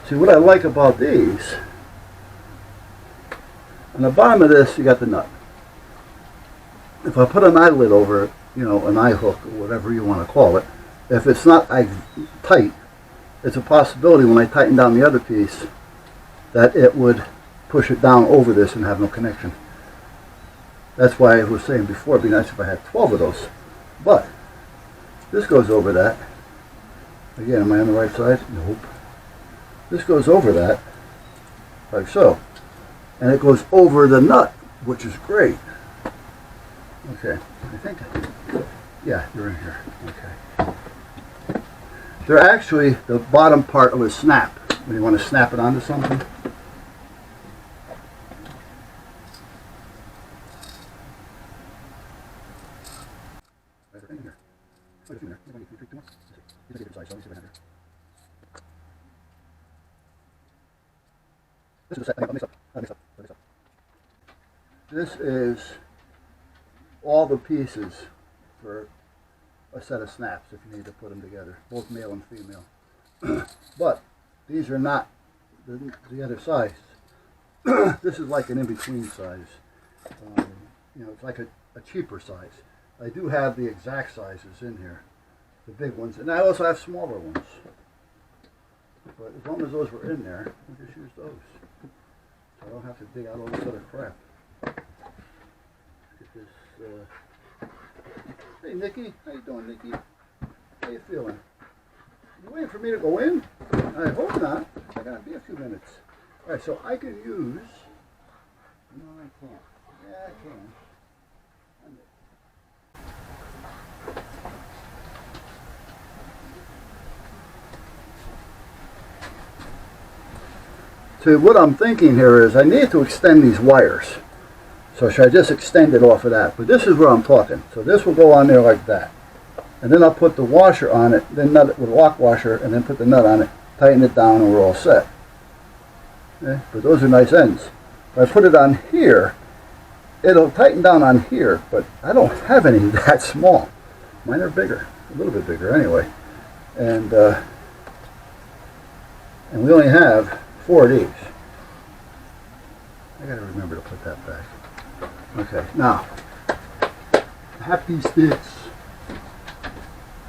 See, what I like about these, on the bottom of this, you got the nut. If I put an eyelid over it, you know, an eye hook or whatever you want to call it, if it's not tight, it's a possibility when I tighten down the other piece that it would push it down over this and have no connection. That's why I was saying before, it'd be nice if I had 12 of those. But this goes over that. Again, am I on the right side? Nope. This goes over that, like so. And it goes over the nut, which is great. Okay, I think, yeah, you're in here. Okay. They're actually the bottom part of a snap, when you want to snap it onto something. This is all the pieces for a set of snaps if you need to put them together, both male and female. But these are not the other size. This is like an in-between size. You know, it's like a cheaper size. I do have the exact sizes in here, the big ones, and I also have smaller ones. But as long as those were in there, I just use those. So I don't have to dig out all this other crap. Get this. Hey, Nikki, how you doing, Nikki? How you feeling? You waiting for me to go in? I hope not. I gotta be a few minutes. All right, so I can use. No, I can't. Yeah, I can. So what I'm thinking here is I need to extend these wires. So should I just extend it off of that? But this is where I'm talking. So this will go on there like that. And then I'll put the washer on it, then nut it with a lock washer, and then put the nut on it, tighten it down, and we're all set. Okay? But those are nice ends. If I put it on here, it'll tighten down on here, but I don't have any that small. Mine are bigger, a little bit bigger anyway. And we only have 4 of these. I gotta remember to put that back. Okay, now, happy sticks.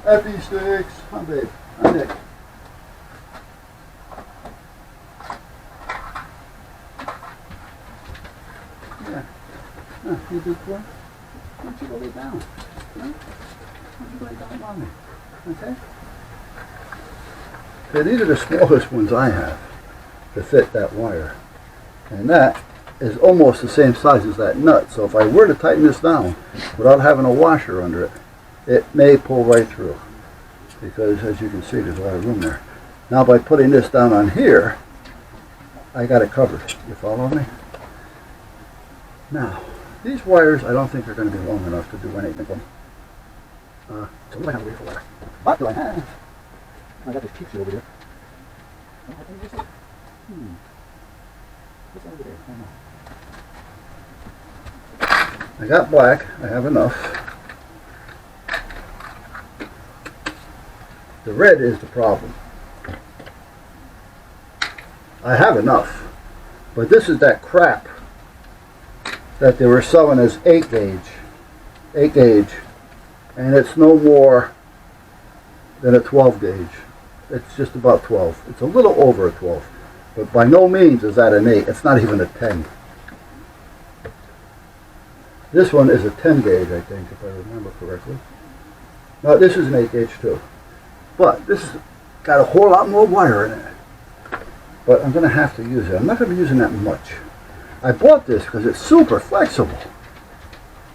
Happy sticks. Hi, babe. Hi, Nick. Yeah. You big boy? Why don't you go lay down? Huh? Why don't you lay down on me? Okay? Okay, these are the smallest ones I have to fit that wire. And that is almost the same size as that nut. So if I were to tighten this down without having a washer under it, it may pull right through. Because as you can see, there's a lot of room there. Now by putting this down on here, I got it covered. You follow me? Now, these wires I don't think are going to be long enough to do anything with them. So what do I have to wait for? What do I have? I got this cheap shit over there. What's over there? I don't know. I got black. I have enough. The red is the problem. I have enough. But this is that crap that they were selling as 8 gauge. 8 gauge. And it's no more than a 12 gauge. It's just about 12. It's a little over a 12. But by no means is that an 8. It's not even a 10. This one is a 10 gauge, I think, if I remember correctly. No, this is an 8 gauge too. But this has got a whole lot more wire in it. But I'm going to have to use it. I'm not going to be using that much. I bought this because it's super flexible.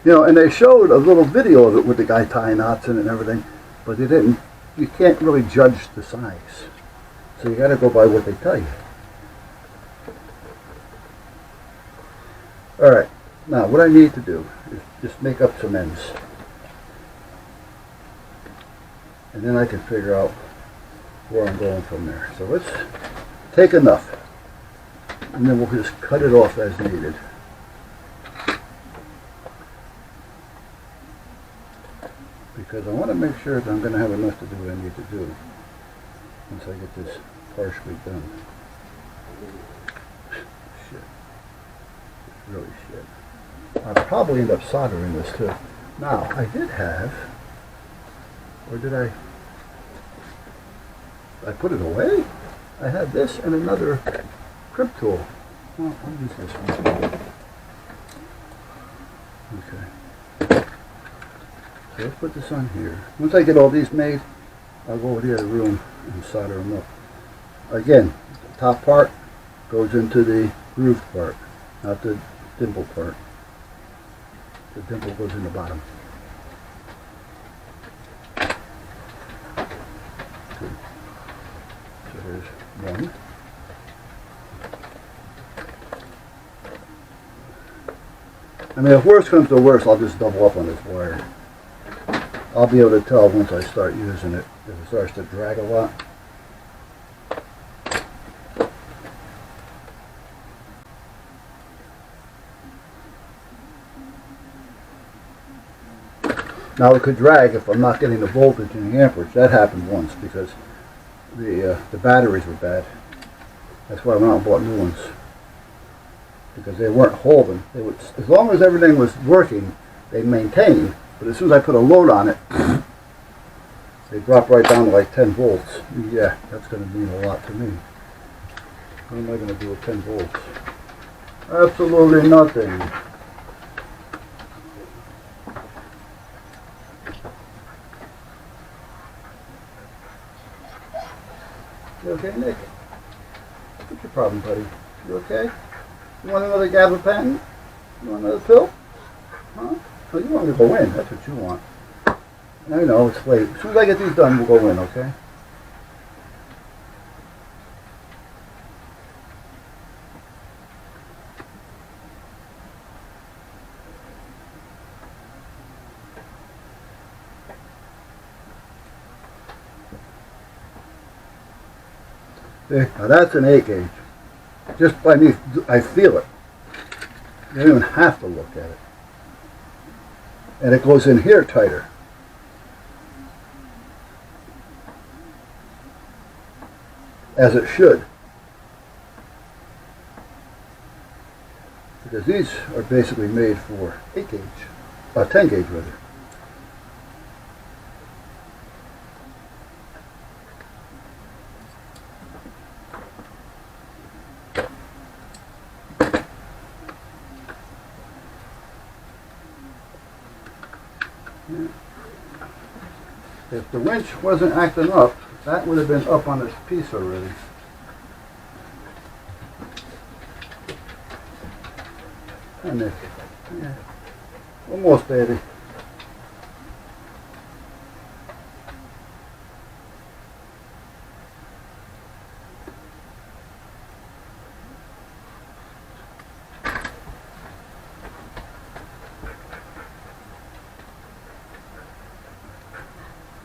You know, and they showed a little video of it with the guy tying knots in it and everything. But they didn't. You can't really judge the size. So you got to go by what they tell you. Alright, now what I need to do is just make up some ends. And then I can figure out where I'm going from there. So let's take enough. And then we'll just cut it off as needed. Because I want to make sure that I'm going to have enough to do what I need to do once I get this partially done. Shit. Really shit. I'll probably end up soldering this too. Now, I did have, or did I put it away? I had this and another crimp tool. Well, I'll use this one. Okay. So let's put this on here. Once I get all these made, I'll go over to the other room and solder them up. Again, the top part goes into the groove part, not the dimple part. The dimple goes in the bottom. Good. So there's one. I mean, if worse comes to worse, I'll just double up on this wire. I'll be able to tell once I start using it if it starts to drag a lot. Now it could drag if I'm not getting the voltage and the amperage. That happened once because the batteries were bad. That's why I went out and bought new ones. Because they weren't holding. They would, as long as everything was working, they maintained. But as soon as I put a load on it, they drop right down to like 10 volts. Yeah, that's going to mean a lot to me. What am I going to do with 10 volts? Absolutely nothing. You okay, Nick? What's your problem, buddy? You okay? You want another gabapentin? You want another pill? Huh? Oh, you want to go in. That's what you want. I know, it's late. As soon as I get these done, we'll go in, okay? See, now that's an 8 gauge. Just by me, I feel it. You don't even have to look at it. And it goes in here tighter. As it should. Because these are basically made for 8 gauge, 10 gauge rather. If the winch wasn't acting up, that would have been up on this piece already. Hi, Nick. Yeah. Almost, baby.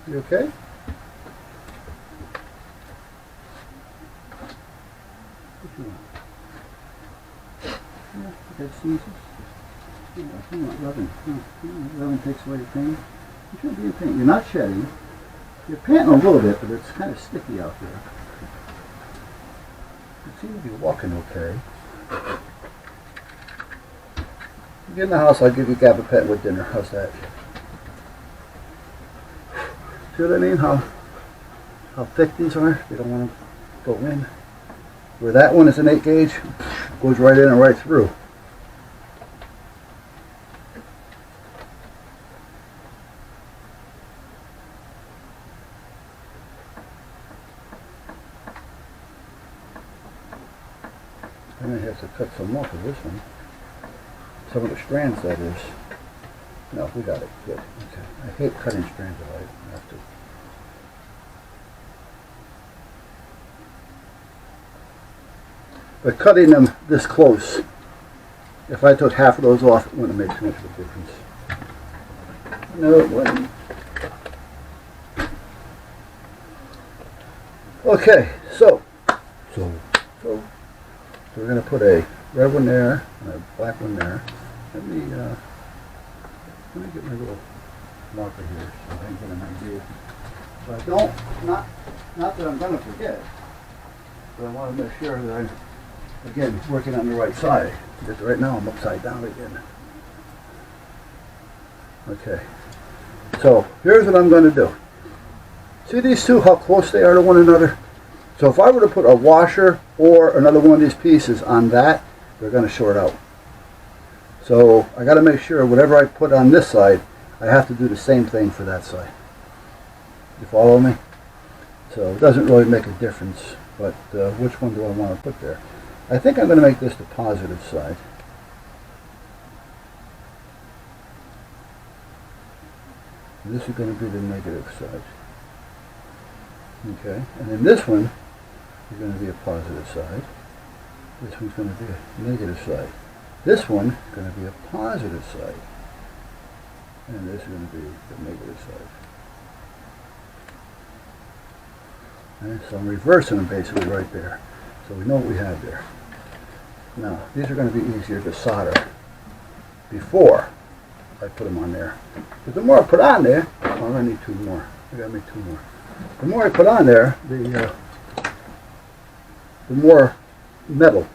You okay? What you want? Yeah, you got seizures? Yeah, you want rubbing. Rubbing takes away the pain. You shouldn't be in pain. You're not shedding. You're panting a little bit, but it's kind of sticky out there. You seem to be walking okay. You get in the house, I'll give you gabapentin with dinner. How's that? See what I mean? How thick these are? They don't want to go in. Where that one is an 8 gauge, goes right in and right through. I may have to cut some off of this one. Some of the strands, that is. No, we got it. Good. Okay. I hate cutting strands of light. I have to. But cutting them this close, if I took half of those off, it wouldn't make too much of a difference. No, it wouldn't. Okay, so we're going to put a red one there and a black one there. Let me get my little marker here so I can get an idea. So I don't, not that I'm going to forget, but I want to make sure that Again, working on the right side, because right now I'm upside down again. Okay, so here's what I'm going to do. See these two, how close they are to one another? So if I were to put a washer or another one of these pieces on that, they're going to short out. So I got to make sure whatever I put on this side, I have to do the same thing for that side. You follow me? So it doesn't really make a difference, but which one do I want to put there? I think I'm going to make this the positive side. And this is going to be the negative side. Okay, and then this one is going to be a positive side. This one's going to be a negative side. This one is going to be a positive side. And this is going to be the negative side. And so I'm reversing them basically right there. So we know what we have there. Now, these are going to be easier to solder before I put them on there. But the more I put on there, oh, I need two more. I got to make two more. The more I put on there, the more metal,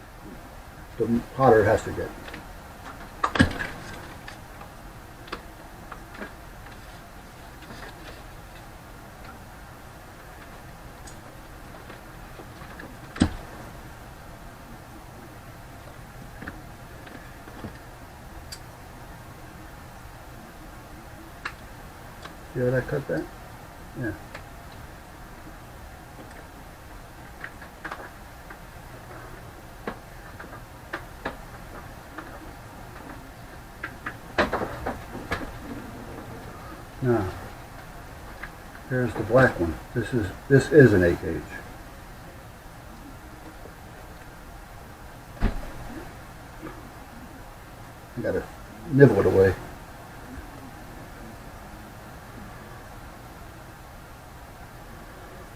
the hotter it has to get. See how I cut that? Yeah. Now, here's the black one. This is an 8 gauge. I gotta nibble it away.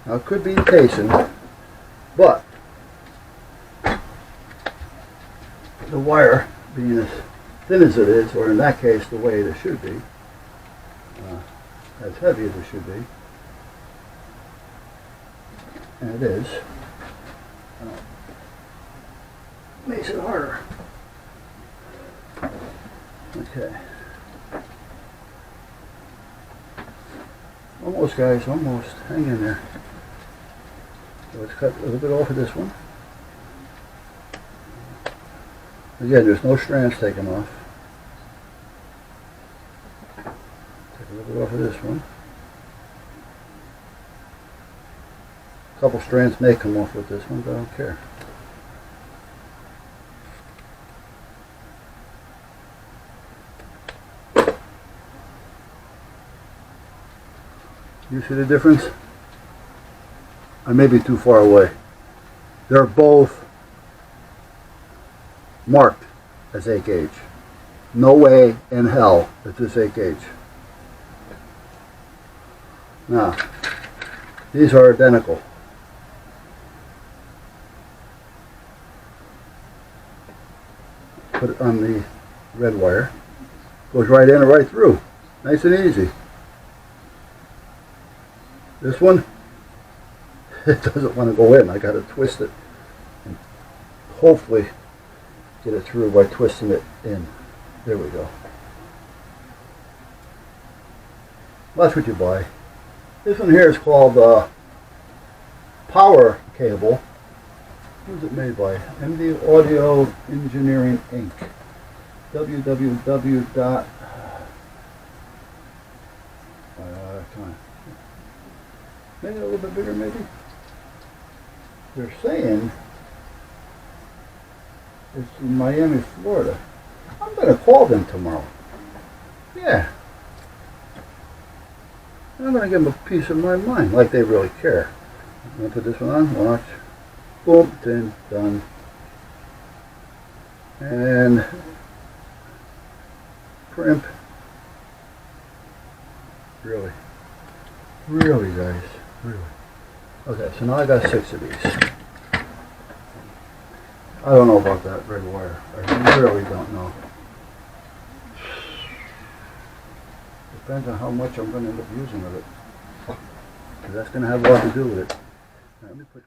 Now it could be the casing, but the wire being as thin as it is, or in that case the way it should be, as heavy as it should be, and it is, makes it harder. Okay. Almost, guys, almost. Hang in there. So let's cut a little bit off of this one. Again, there's no strands taken off. Take a little bit off of this one. A couple strands may come off with this one, but I don't care. You see the difference? I may be too far away. They're both marked as 8 gauge. No way in hell that this 8 gauge. Now, these are identical. Put it on the red wire. Goes right in and right through. Nice and easy. This one, it doesn't want to go in. I got to twist it and hopefully get it through by twisting it in. There we go. That's what you buy. This one here is called Power Cable. Who's it made by? MD Audio Engineering Inc. www. Come on. Make it a little bit bigger, maybe. They're saying it's in Miami, Florida. I'm going to call them tomorrow. Yeah. I'm going to give them a piece of my mind, like they really care. I'm going to put this one on. Watch. Boom. Then done. And crimp. Really. Really, guys. Really. Okay, so now I got 6 of these. I don't know about that red wire. I really don't know. Depends on how much I'm going to end up using of it. Because that's going to have a lot to do with it. Now, let me put